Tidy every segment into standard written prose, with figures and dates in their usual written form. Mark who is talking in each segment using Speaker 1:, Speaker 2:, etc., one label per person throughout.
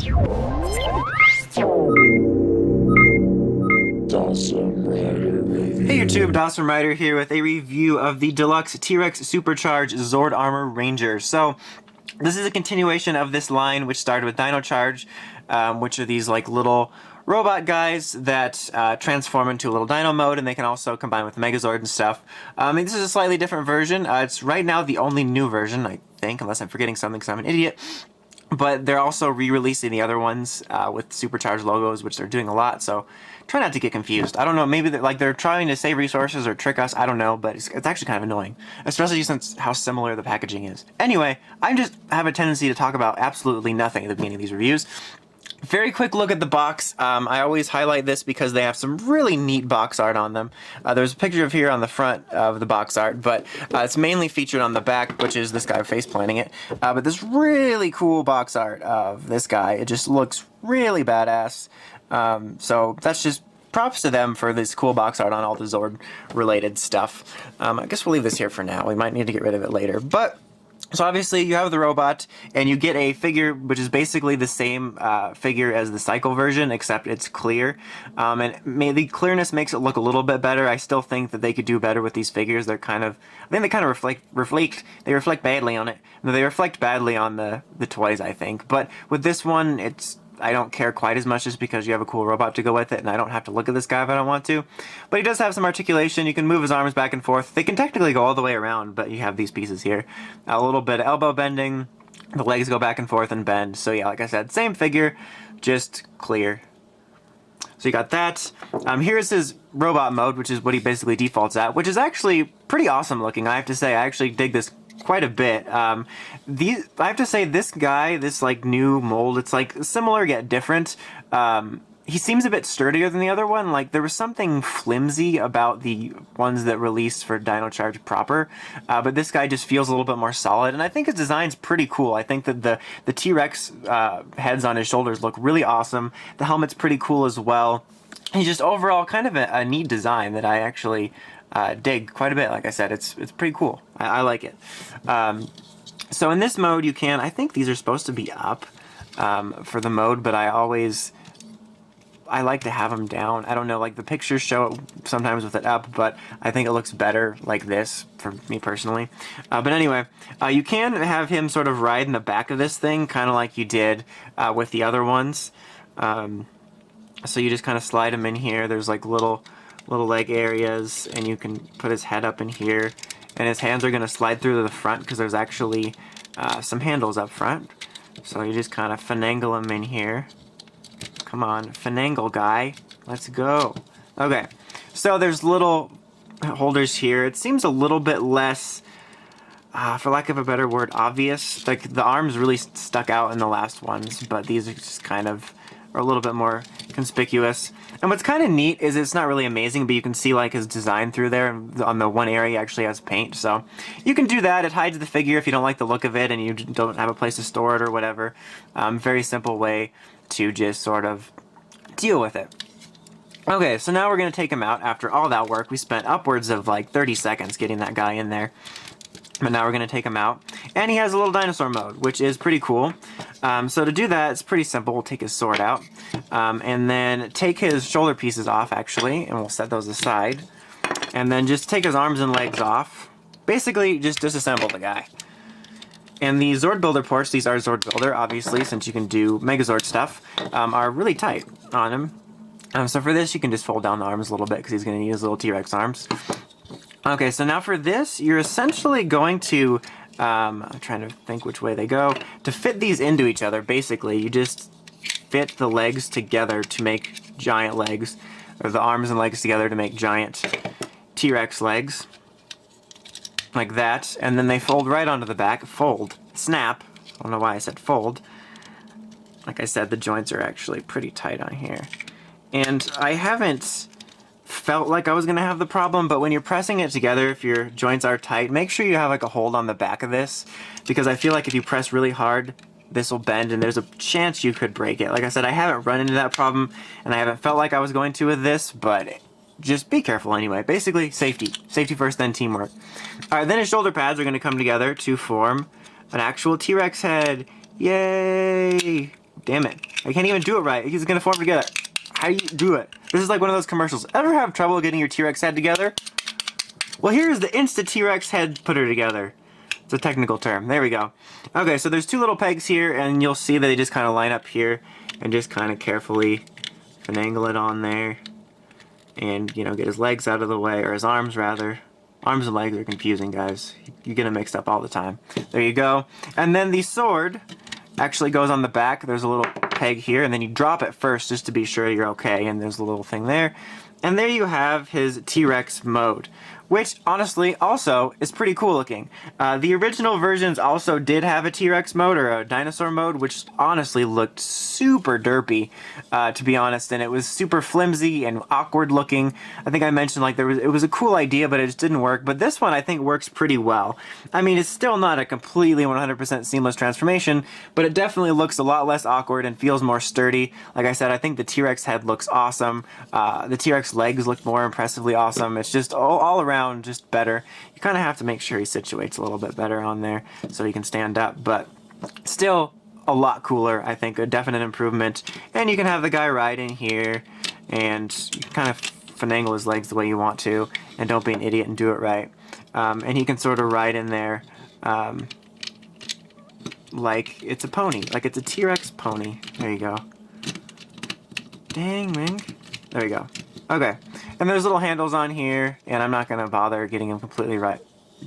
Speaker 1: Hey YouTube, Dinosaur Rider here with a review of the Deluxe T-Rex Supercharged Zord Armor Ranger. So, this is a continuation of this line which started with Dino Charge, which are these like little robot guys that transform into a little Dino mode, and they can also combine with Megazord and stuff. This is a slightly different version. It's right now the only new version, I think, unless I'm forgetting something because I'm an idiot. But they're also re-releasing the other ones with supercharged logos, which they're doing a lot, so try not to get confused. I don't know, maybe they're trying to save resources or trick us, I don't know, but it's actually kind of annoying, especially since how similar the packaging is. Anyway, I just have a tendency to talk about absolutely nothing at the beginning of these reviews. Very quick look at the box. I always highlight this because they have some really neat box art on them. There's a picture of here on the front of the box art, but it's mainly featured on the back, which is this guy face planting it. But this really cool box art of this guy, it just looks really badass. So that's just props to them for this cool box art on all the Zord related stuff. I guess we'll leave this here for now. We might need to get rid of it later, but so obviously you have the robot, and you get a figure which is basically the same figure as the cycle version, except it's clear. And the clearness makes it look a little bit better. I still think that they could do better with these figures. They're kind of, I think they kind of reflect badly on it. No, they reflect badly on the toys, I think. But with this one, I don't care quite as much just because you have a cool robot to go with it, and I don't have to look at this guy if I don't want to. But he does have some articulation. You can move his arms back and forth. They can technically go all the way around, but you have these pieces here. A little bit of elbow bending. The legs go back and forth and bend. So yeah, like I said, same figure, just clear. So you got that. Here's his robot mode, which is what he basically defaults at, which is actually pretty awesome looking. I have to say, I actually dig this quite a bit. I have to say, this guy, this like new mold, it's like similar yet different. He seems a bit sturdier than the other one. Like there was something flimsy about the ones that released for Dino Charge proper, but this guy just feels a little bit more solid, and I think his design's pretty cool. I think that the T-Rex heads on his shoulders look really awesome. The helmet's pretty cool as well. He's just overall kind of a neat design that I actually dig quite a bit. Like I said, it's pretty cool. I like it. So in this mode you can, I think these are supposed to be up for the mode, but I like to have them down. I don't know, like the pictures show it sometimes with it up, but I think it looks better like this for me personally. But anyway, you can have him sort of ride in the back of this thing, kind of like you did with the other ones. So you just kind of slide him in here. There's like little leg areas, and you can put his head up in here, and his hands are going to slide through to the front because there's actually some handles up front. So you just kind of finagle him in here. Come on, finagle guy, let's go. Okay, so there's little holders here. It seems a little bit less, for lack of a better word, obvious. Like the arms really stuck out in the last ones, but these are just kind of are a little bit more conspicuous. And what's kind of neat is it's not really amazing, but you can see like his design through there. On the one area actually has paint, so you can do that. It hides the figure if you don't like the look of it and you don't have a place to store it or whatever. Very simple way to just sort of deal with it. Okay, so now we're going to take him out. After all that work, we spent upwards of like 30 seconds getting that guy in there. But now we're going to take him out. And he has a little dinosaur mode, which is pretty cool. So to do that, it's pretty simple. We'll take his sword out. And then take his shoulder pieces off, actually. And we'll set those aside. And then just take his arms and legs off. Basically, just disassemble the guy. And the Zord Builder ports, these are Zord Builder, obviously, since you can do Megazord stuff, are really tight on him. So for this, you can just fold down the arms a little bit because he's going to need his little T-Rex arms. Okay, so now for this, you're essentially going to, I'm trying to think which way they go. To fit these into each other, basically, you just fit the legs together to make giant legs, or the arms and legs together to make giant T-Rex legs. Like that, and then they fold right onto the back. Fold. Snap. I don't know why I said fold. Like I said, the joints are actually pretty tight on here. And I haven't felt like I was going to have the problem, but when you're pressing it together, if your joints are tight, make sure you have like a hold on the back of this, because I feel like if you press really hard, this will bend and there's a chance you could break it. Like I said, I haven't run into that problem, and I haven't felt like I was going to with this, but just be careful anyway. Basically, safety. Safety first, then teamwork. Alright, then his shoulder pads are going to come together to form an actual T-Rex head. Yay! Damn it. I can't even do it right. He's gonna form together. How do you do it? This is like one of those commercials. Ever have trouble getting your T-Rex head together? Well, here's the Insta T-Rex head putter together. It's a technical term. There we go. Okay, so there's two little pegs here, and you'll see that they just kind of line up here, and just kind of carefully finagle it on there, and, you know, get his legs out of the way, or his arms rather. Arms and legs are confusing, guys. You get them mixed up all the time. There you go. And then the sword actually goes on the back. There's a little peg here, and then you drop it first just to be sure you're okay, and there's a little thing there. And there you have his T-Rex mode, which honestly also is pretty cool looking. The original versions also did have a T-Rex mode or a dinosaur mode, which honestly looked super derpy, to be honest, and it was super flimsy and awkward looking. I think I mentioned like it was a cool idea, but it just didn't work. But this one I think works pretty well. I mean, it's still not a completely 100% seamless transformation, but it definitely looks a lot less awkward and feels more sturdy. Like I said, I think the T-Rex head looks awesome. The T-Rex legs look more impressively awesome. It's just all around just better. You kind of have to make sure he situates a little bit better on there so he can stand up, but still a lot cooler. I think a definite improvement. And you can have the guy ride in here, and you can kind of finagle his legs the way you want to, and don't be an idiot and do it right. And he can sort of ride in there like it's a pony, like it's a T-Rex pony. There you go. Dang, man. There you go. Okay, and there's little handles on here, and I'm not going to bother getting him completely right,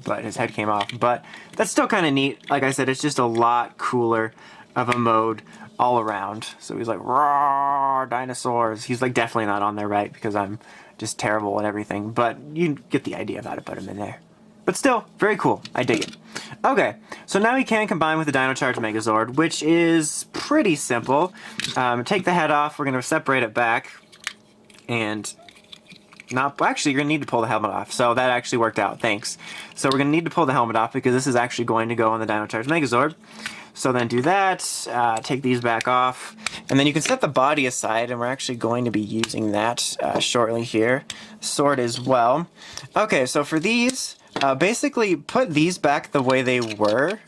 Speaker 1: but his head came off. But that's still kind of neat. Like I said, it's just a lot cooler of a mode all around. So he's like, raw dinosaurs. He's like definitely not on there right because I'm just terrible at everything, but you get the idea of how to put him in there. But still, very cool. I dig it. Okay, so now he can combine with the Dino Charge Megazord, which is pretty simple. Take the head off. We're going to separate it back. And actually, you're going to need to pull the helmet off. So that actually worked out. Thanks. So we're going to need to pull the helmet off because this is actually going to go on the Dino Charge Megazord. So then do that. Take these back off. And then you can set the body aside, and we're actually going to be using that shortly here. Sword as well. Okay, so for these, basically put these back the way they were.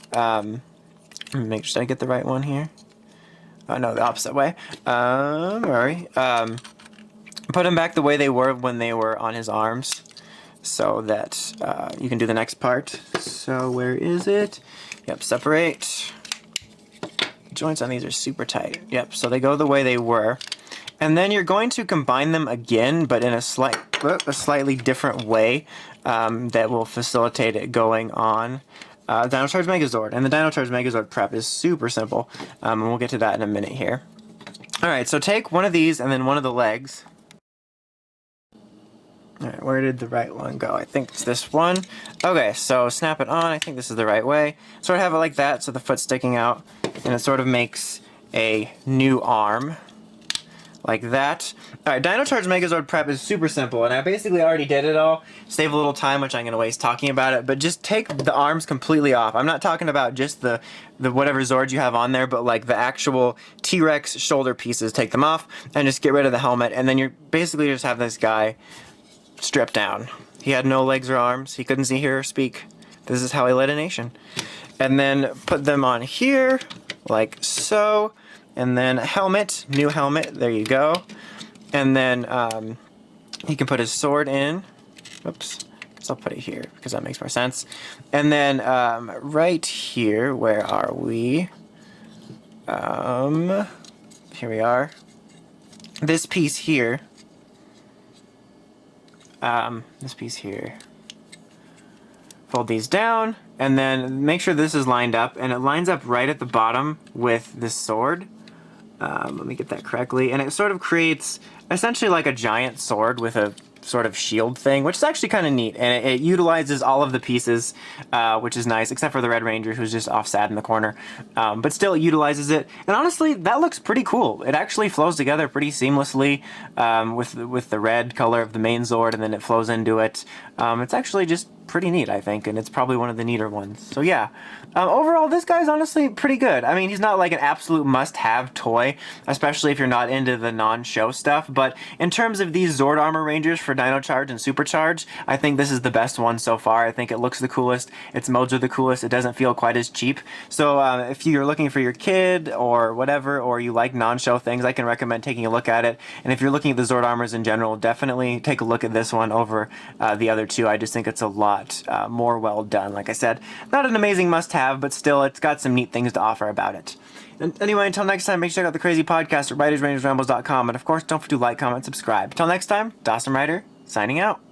Speaker 1: Make sure I get the right one here. Oh, no, the opposite way. Sorry. Put them back the way they were when they were on his arms, so that you can do the next part. So where is it? Yep, separate. Joints on these are super tight. Yep, so they go the way they were. And then you're going to combine them again, but in a slightly different way that will facilitate it going on Dino Charge Megazord. And the Dino Charge Megazord prep is super simple, and we'll get to that in a minute here. Alright, so take one of these and then one of the legs. Alright, where did the right one go? I think it's this one. Okay, so snap it on. I think this is the right way. Sort of have it like that, so the foot's sticking out, and it sort of makes a new arm. Like that. Alright, Dino Charge Megazord prep is super simple, and I basically already did it all. Save a little time, which I'm going to waste talking about it, but just take the arms completely off. I'm not talking about just the whatever Zord you have on there, but like the actual T-Rex shoulder pieces. Take them off, and just get rid of the helmet, and then you're basically just have this guy stripped down. He had no legs or arms. He couldn't see, hear, or speak. This is how he led a nation. And then put them on here, like so. And then a helmet, new helmet, there you go. And then he can put his sword in. Oops, so I'll put it here because that makes more sense. And then right here, where are we? Here we are. This piece here. This piece here. Fold these down, and then make sure this is lined up, and it lines up right at the bottom with this sword. Let me get that correctly. And it sort of creates essentially like a giant sword with a sort of shield thing, which is actually kind of neat. And it utilizes all of the pieces, which is nice, except for the Red Ranger, who's just off sad in the corner. But still, it utilizes it. And honestly, that looks pretty cool. It actually flows together pretty seamlessly with the red color of the main Zord, and then it flows into it. It's actually just pretty neat, I think, and it's probably one of the neater ones. So yeah, overall, this guy's honestly pretty good. I mean, he's not like an absolute must-have toy, especially if you're not into the non-show stuff, but in terms of these Zord Armor Rangers for Dino Charge and Supercharge, I think this is the best one so far. I think it looks the coolest, its modes are the coolest, it doesn't feel quite as cheap. So if you're looking for your kid or whatever, or you like non-show things, I can recommend taking a look at it. And if you're looking at the Zord Armors in general, definitely take a look at this one over the other two. I just think it's a lot more well done. Like I said, not an amazing must-have, but still, it's got some neat things to offer about it. And anyway, until next time, make sure to check out the Crazy Podcast at WritersRangersRambles.com. And of course, don't forget to like, comment, subscribe. Until next time, Dawson Rider, signing out.